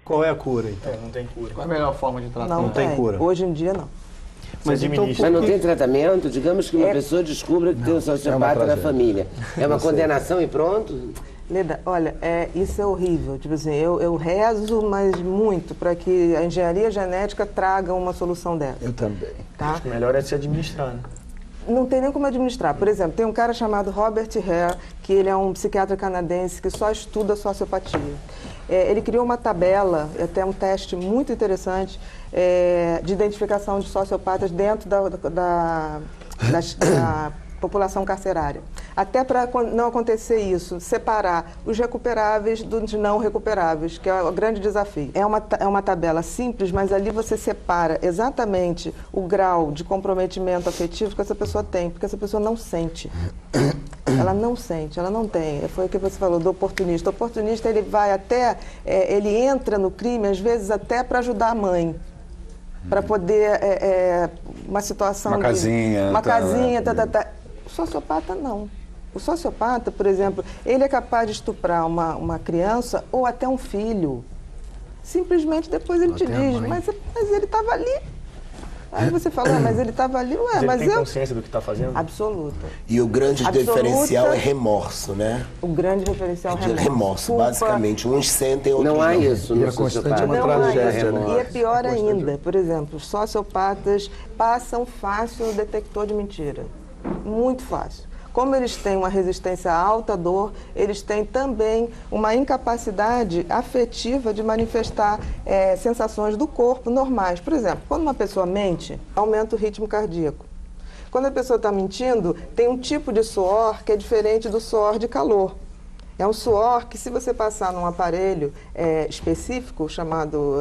Qual é a cura, então? Não tem cura. Qual é a melhor forma de tratar? Não tem cura. Hoje em dia, não. Mas então, Mas não tem tratamento? Digamos que uma pessoa descubra que tem um sociopata na família. É uma condenação e pronto? Leda, olha, isso é horrível. Tipo assim, eu rezo, mas muito, para que a engenharia genética traga uma solução dessa. Eu também. Tá? Acho que o melhor é se administrar, né? Não tem nem como administrar. Por exemplo, tem um cara chamado Robert Hare, que ele é um psiquiatra canadense que só estuda sociopatia. Ele criou uma tabela, até um teste muito interessante, de identificação de sociopatas dentro da população carcerária. Até para não acontecer isso, separar os recuperáveis dos não recuperáveis, que é o grande desafio. É uma tabela simples, mas ali você separa exatamente o grau de comprometimento afetivo que essa pessoa tem, porque essa pessoa não sente. Ela não sente, ela não tem. Foi o que você falou do oportunista. O oportunista, ele vai até, ele entra no crime, às vezes até para ajudar a mãe. Para poder, uma situação uma casinha. Uma casinha, O sociopata, não. O sociopata, por exemplo, ele é capaz de estuprar uma criança ou até um filho. Simplesmente depois ele te diz, mas ele estava ali. Aí você fala, mas ele estava ali, ué, mas ele tem consciência do que está fazendo? Absoluta. E o grande diferencial é remorso, né? O grande diferencial é remorso. Culpa. Basicamente. Uns sentem, outros não. Não há isso no sociopata. Não há isso. E é pior ainda. Por exemplo, os sociopatas passam fácil o detector de mentira. Muito fácil. Como eles têm uma resistência alta à dor, eles têm também uma incapacidade afetiva de manifestar sensações do corpo normais. Por exemplo, quando uma pessoa mente, aumenta o ritmo cardíaco. Quando a pessoa está mentindo, tem um tipo de suor que é diferente do suor de calor. É um suor que, se você passar num aparelho específico, chamado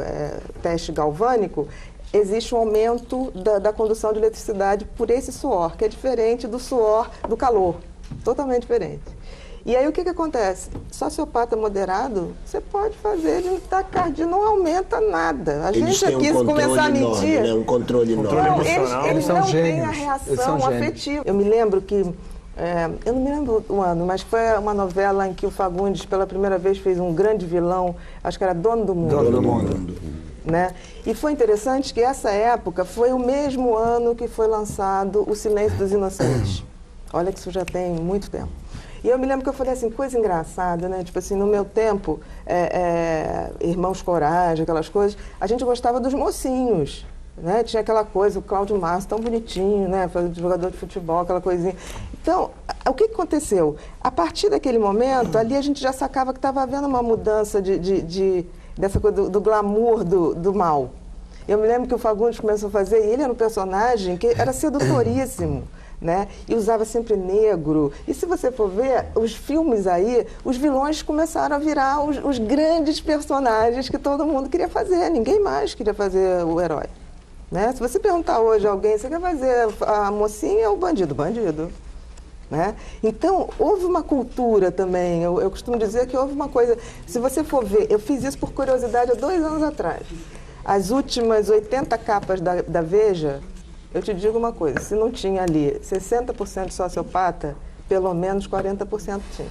teste galvânico, existe um aumento da condução de eletricidade por esse suor, que é diferente do suor do calor, totalmente diferente. E aí o que acontece? Sociopata moderado, você pode fazer, ele taquicardia não aumenta nada. A gente aqui, se começar a mentir... Né? Um controle enorme. Eles não têm a reação afetiva. Eu me lembro que... eu não me lembro o ano, mas foi uma novela em que o Fagundes, pela primeira vez, fez um grande vilão, acho que era Dono do Mundo. Dono do Mundo. Né? E foi interessante que essa época foi o mesmo ano que foi lançado O Silêncio dos Inocentes. Olha que isso já tem muito tempo. E eu me lembro que eu falei assim, coisa engraçada, né? Tipo assim, no meu tempo, Irmãos Coragem, aquelas coisas, a gente gostava dos mocinhos. Né? Tinha aquela coisa, o Cláudio Márcio, tão bonitinho, né? Jogador de futebol, aquela coisinha. Então, o que aconteceu? A partir daquele momento, ali a gente já sacava que estava havendo uma mudança dessa coisa do glamour do mal. Eu me lembro que o Fagundes começou a fazer, e ele era um personagem que era sedutoríssimo, né? E usava sempre negro. E se você for ver, os filmes aí, os vilões começaram a virar os grandes personagens que todo mundo queria fazer. Ninguém mais queria fazer o herói. Né? Se você perguntar hoje a alguém, você quer fazer a mocinha ou o bandido? Bandido. Né? Então, houve uma cultura também, eu costumo dizer que houve uma coisa, se você for ver, eu fiz isso por curiosidade há 2 anos atrás, as últimas 80 capas da Veja, eu te digo uma coisa, se não tinha ali 60% de sociopata, pelo menos 40% tinha.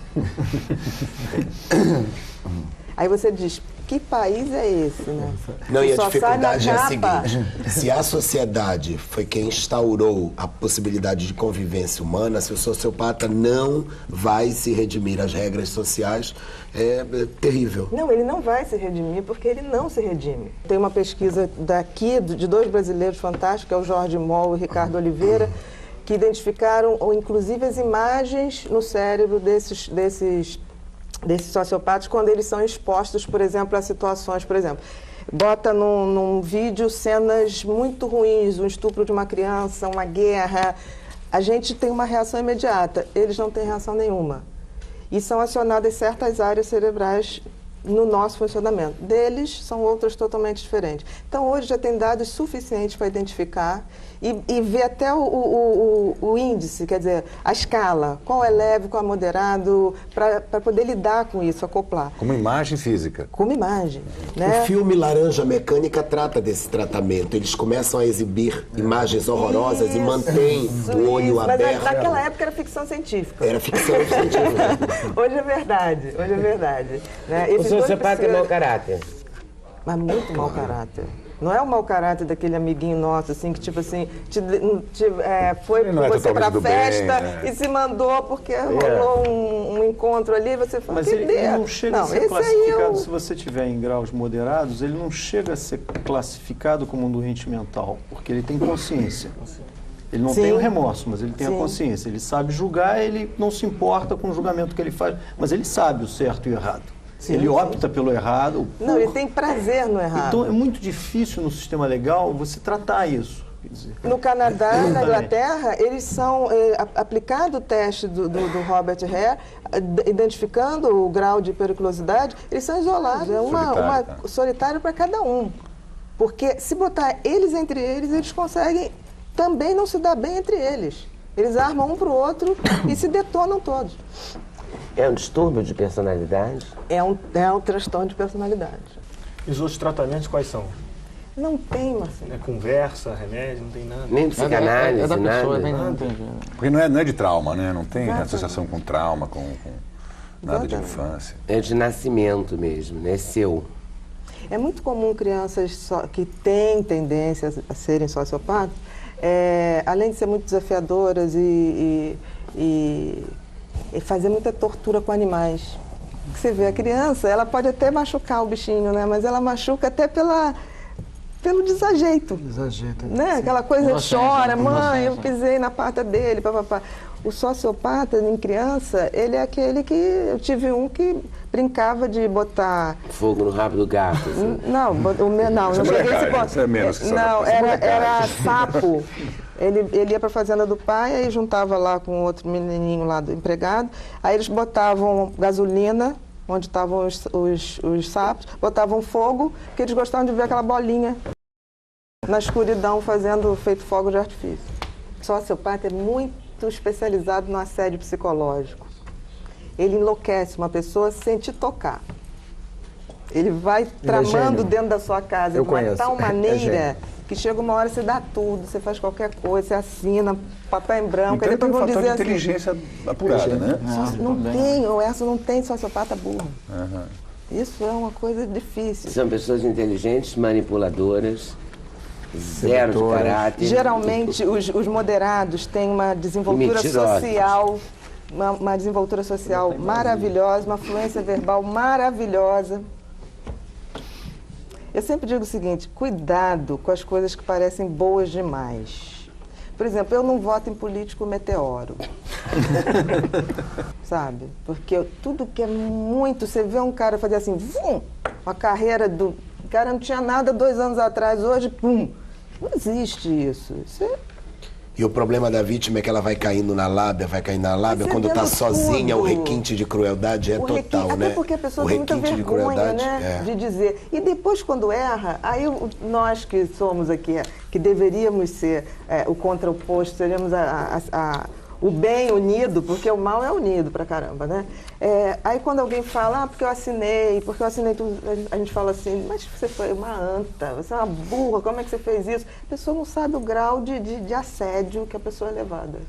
Aí você diz, que país é esse, né? Não, e a só dificuldade é a capa. seguinte, se a sociedade foi quem instaurou a possibilidade de convivência humana, se o sociopata não vai se redimir às regras sociais, é terrível. Não, ele não vai se redimir porque ele não se redime. Tem uma pesquisa daqui, de 2 brasileiros fantásticos, que é o Jorge Moll e o Ricardo Oliveira, que identificaram, inclusive, as imagens no cérebro desses sociopatas quando eles são expostos, por exemplo, a situações, por exemplo, bota num vídeo cenas muito ruins, um estupro de uma criança, uma guerra, a gente tem uma reação imediata, eles não têm reação nenhuma. E são acionadas certas áreas cerebrais no nosso funcionamento. Deles são outras totalmente diferentes. Então, hoje já tem dados suficientes para identificar e ver até o índice, quer dizer, a escala, qual é leve, qual é moderado, para poder lidar com isso, acoplar. Como imagem física. Como imagem. Né? O filme Laranja Mecânica trata desse tratamento. Eles começam a exibir imagens horrorosas e mantêm o olho aberto. Mas naquela época era ficção científica. Era ficção científica. Hoje é verdade, hoje é verdade. Né? O sociopata tem mau caráter. Mas muito mau caráter. Não é o mau caráter daquele amiguinho nosso, assim, que tipo assim, foi Ele não é você pra totalmente do festa bem, e se mandou porque rolou um encontro ali, você fala, Mas que ele não chega a ser esse classificado, se você tiver em graus moderados, ele não chega a ser classificado como um doente mental, porque ele tem consciência. Ele não tem o remorso, mas ele tem a consciência. Ele sabe julgar, ele não se importa com o julgamento que ele faz, mas ele sabe o certo e o errado. Ele opta pelo errado. Não, ele tem prazer no errado. Então é muito difícil no sistema legal você tratar isso. Quer dizer. No Canadá e na Inglaterra, eles são, aplicado o teste do Robert Hare, identificando o grau de periculosidade, eles são isolados. É uma solitário para cada um. Porque se botar eles entre eles conseguem também não se dar bem entre eles. Eles armam um para o outro e se detonam todos. É um distúrbio de personalidade? É um transtorno de personalidade. E os outros tratamentos quais são? Não tem, Marcelo. É conversa, remédio, não tem nada? Nem psicanálise, da pessoa, nada? não tem. Porque não é de trauma, né? Não tem associação com trauma, com nada de infância. É de nascimento mesmo, né? É seu. É muito comum crianças que têm tendência a serem sociopatas, além de ser muito desafiadoras e fazer muita tortura com animais. Você vê, a criança, ela pode até machucar o bichinho, né? Mas ela machuca até pelo desajeito. Desajeito. Né? Aquela coisa, chora, mãe, eu pisei na pata dele, papapá. O sociopata em criança, ele é aquele que... Eu tive um que brincava de botar... Fogo no rabo do gato. Assim. Não, não cheguei a esse ponto. Isso é menos que não, era sapo. Ele ia para a fazenda do pai, aí juntava lá com outro menininho lá do empregado, aí eles botavam gasolina, onde estavam os sapos, botavam fogo, porque eles gostavam de ver aquela bolinha na escuridão feito fogo de artifício. O sociopata é muito especializado no assédio psicológico. Ele enlouquece uma pessoa sem te tocar. Ele vai tramando dentro da sua casa de uma tal maneira que chega uma hora, você dá tudo, você faz qualquer coisa, você assina, papel em branco. Então Aí tem um depois vão fator de dizer inteligência apurada, né? não tem sociopata burro. Isso é uma coisa difícil. São pessoas inteligentes, manipuladoras, zero de caráter. Geralmente, os moderados têm uma desenvoltura social, uma desenvoltura social maravilhosa, uma fluência verbal maravilhosa. Eu sempre digo o seguinte, cuidado com as coisas que parecem boas demais. Por exemplo, eu não voto em político meteoro. Sabe? Porque tudo que é muito... Você vê um cara fazer assim, vum, uma carreira do... O cara não tinha nada 2 anos atrás, hoje, pum. Não existe isso. Isso é... E o problema da vítima é que ela vai caindo na lábia, quando está sozinha, o requinte de crueldade é total, né? Até porque a pessoa tem muita vergonha, né, de dizer. E depois, quando erra, aí nós que somos aqui, que deveríamos ser o contraposto, seríamos o bem unido, porque o mal é unido pra caramba, né? Aí quando alguém fala, porque eu assinei tudo, a gente fala assim, mas você foi uma anta, você é uma burra, como é que você fez isso? A pessoa não sabe o grau de assédio que a pessoa é levada.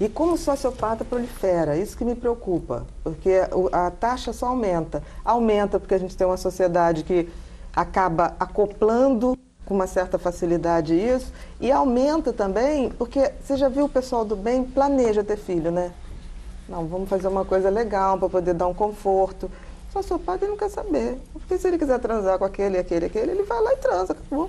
E como o sociopata prolifera, isso que me preocupa, porque a taxa só aumenta. Aumenta porque a gente tem uma sociedade que acaba acoplando com uma certa facilidade isso, e aumenta também, porque você já viu o pessoal do bem planeja ter filho, né? Não, vamos fazer uma coisa legal para poder dar um conforto. O sociopata ele não quer saber, porque se ele quiser transar com aquele, ele vai lá e transa, acabou.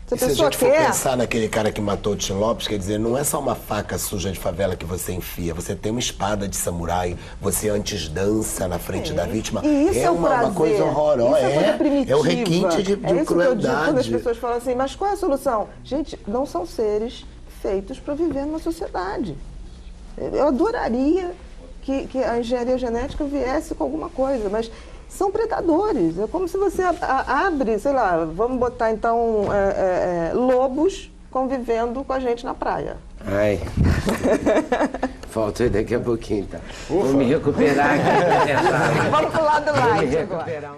Se a gente for pensar naquele cara que matou o Tim Lopes, quer dizer, não é só uma faca suja de favela que você enfia, você tem uma espada de samurai, você antes dança na frente da vítima. E isso é uma coisa horrorosa, é o requinte de crueldade. isso que eu digo quando as pessoas falam assim, mas qual é a solução? Gente, não são seres feitos para viver numa sociedade. Eu adoraria que a engenharia genética viesse com alguma coisa, mas são predadores. É como se você abre, sei lá, vamos botar então lobos convivendo com a gente na praia. Ai. Falta daqui a pouquinho, tá? Vou me recuperar aqui. Vamos pro lado do light agora. Recuperar.